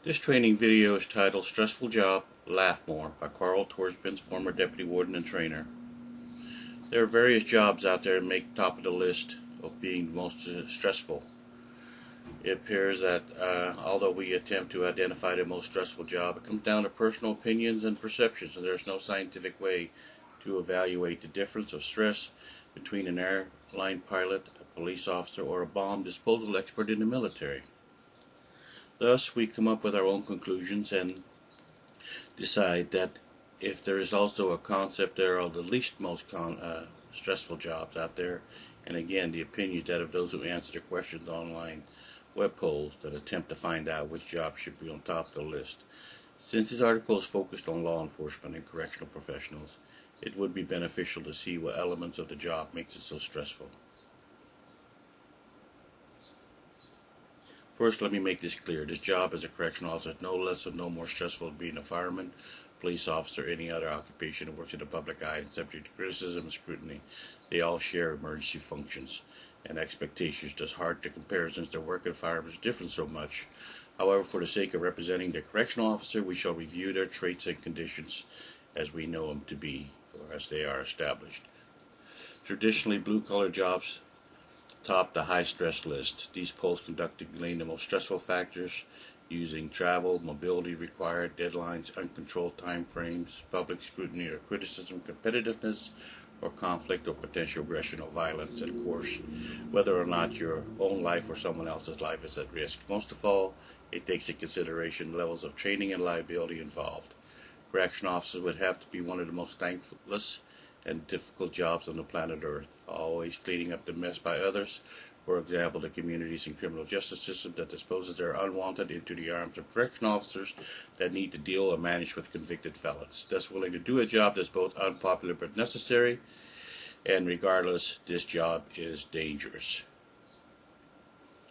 This training video is titled Stressful Job, Laugh More by Carl Torsbins, former deputy warden and trainer. There are various jobs out there that make top of the list of being most stressful. It appears that although we attempt to identify the most stressful job, it comes down to personal opinions and perceptions, and there's no scientific way to evaluate the difference of stress between an airline pilot, a police officer, or a bomb disposal expert in the military. Thus, we come up with our own conclusions and decide that if there is also a concept, there are the least most stressful jobs out there, and again, the opinions that of those who answer the questions online web polls that attempt to find out which job should be on top of the list. Since this article is focused on law enforcement and correctional professionals, it would be beneficial to see what elements of the job makes it so stressful. First, let me make this clear. This job as a correctional officer is no less or no more stressful than being a fireman, police officer, or any other occupation that works in the public eye and subject to criticism and scrutiny. They all share emergency functions and expectations, just hard to compare since their work environment is different so much. However, for the sake of representing the correctional officer, we shall review their traits and conditions as we know them to be, or as they are established. Traditionally, blue-collar jobs top the high-stress list. These polls conducted glean the most stressful factors using travel, mobility required, deadlines, uncontrolled time frames, public scrutiny or criticism, competitiveness, or conflict or potential aggression or violence, and of course, whether or not your own life or someone else's life is at risk. Most of all, it takes into consideration levels of training and liability involved. Correctional officers would have to be one of the most thankless and difficult jobs on the planet Earth, always cleaning up the mess by others, for example, the communities and criminal justice system that disposes their unwanted into the arms of correctional officers that need to deal or manage with convicted felons, thus willing to do a job that's both unpopular but necessary, and regardless, this job is dangerous.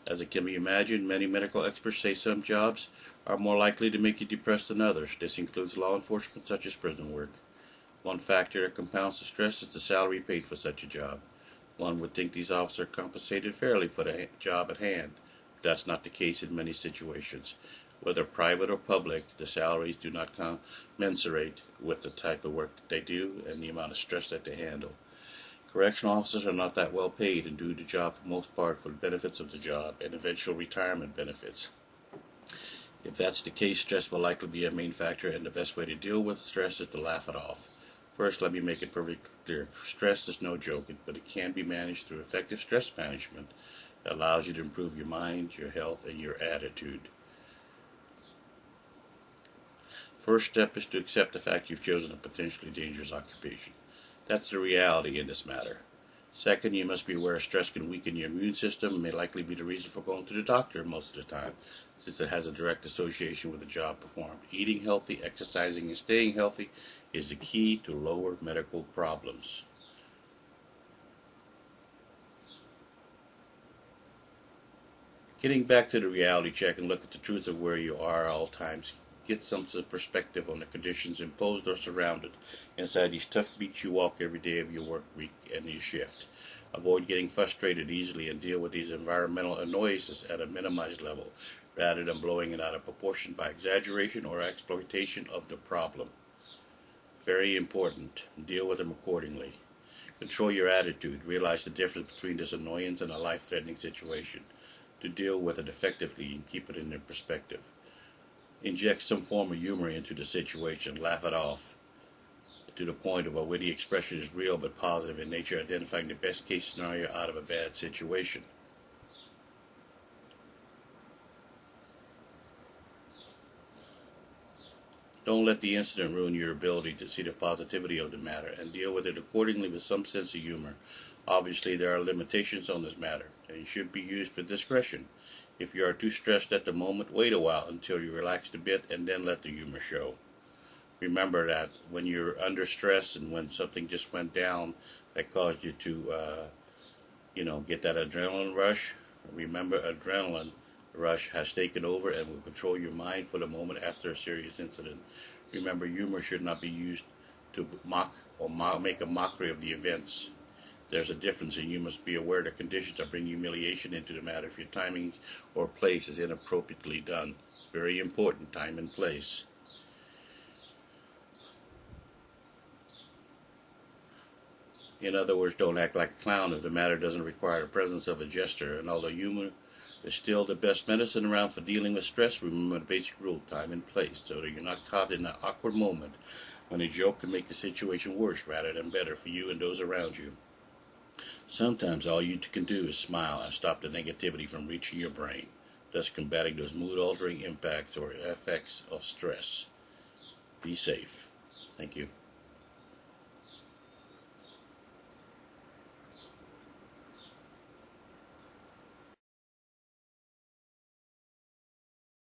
As it can be imagined, many medical experts say some jobs are more likely to make you depressed than others. This includes law enforcement such as prison work. One factor that compounds the stress is the salary paid for such a job. One would think these officers are compensated fairly for the job at hand. That's not the case in many situations. Whether private or public, the salaries do not commensurate with the type of work that they do and the amount of stress that they handle. Correctional officers are not that well paid and do the job for the most part for the benefits of the job and eventual retirement benefits. If that's the case, stress will likely be a main factor, and the best way to deal with stress is to laugh it off. First, let me make it perfectly clear. Stress is no joke, but it can be managed through effective stress management that allows you to improve your mind, your health, and your attitude. First step is to accept the fact you've chosen a potentially dangerous occupation. That's the reality in this matter. Second, you must be aware stress can weaken your immune system and may likely be the reason for going to the doctor most of the time, since it has a direct association with the job performed. Eating healthy, exercising, and staying healthy is the key to lower medical problems. Getting back to the reality check and look at the truth of where you are at all times. Get some perspective on the conditions imposed or surrounded inside these tough beats you walk every day of your work week and your shift. Avoid getting frustrated easily and deal with these environmental annoyances at a minimized level rather than blowing it out of proportion by exaggeration or exploitation of the problem. Very important. Deal with them accordingly. Control your attitude. Realize the difference between this annoyance and a life-threatening situation. To deal with it effectively and keep it in perspective. Inject some form of humor into the situation. Laugh it off to the point of a witty expression is real but positive in nature, identifying the best case scenario out of a bad situation. Don't let the incident ruin your ability to see the positivity of the matter, and deal with it accordingly with some sense of humor. Obviously, there are limitations on this matter, and it should be used with discretion. If you are too stressed at the moment, wait a while until you relaxed a bit and then let the humor show. Remember that when you're under stress and when something just went down that caused you to, get that adrenaline rush, remember adrenaline rush has taken over and will control your mind for the moment after a serious incident. Remember, humor should not be used to mock or make a mockery of the events. There's a difference, and you must be aware that conditions that bring humiliation into the matter if your timing or place is inappropriately done. Very important, time and place. In other words, don't act like a clown if the matter doesn't require the presence of a jester. And although humor is still the best medicine around for dealing with stress, remember the basic rule, time and place, so that you're not caught in an awkward moment when a joke can make the situation worse rather than better for you and those around you. Sometimes all you can do is smile and stop the negativity from reaching your brain, thus combating those mood-altering impacts or effects of stress. Be safe. Thank you.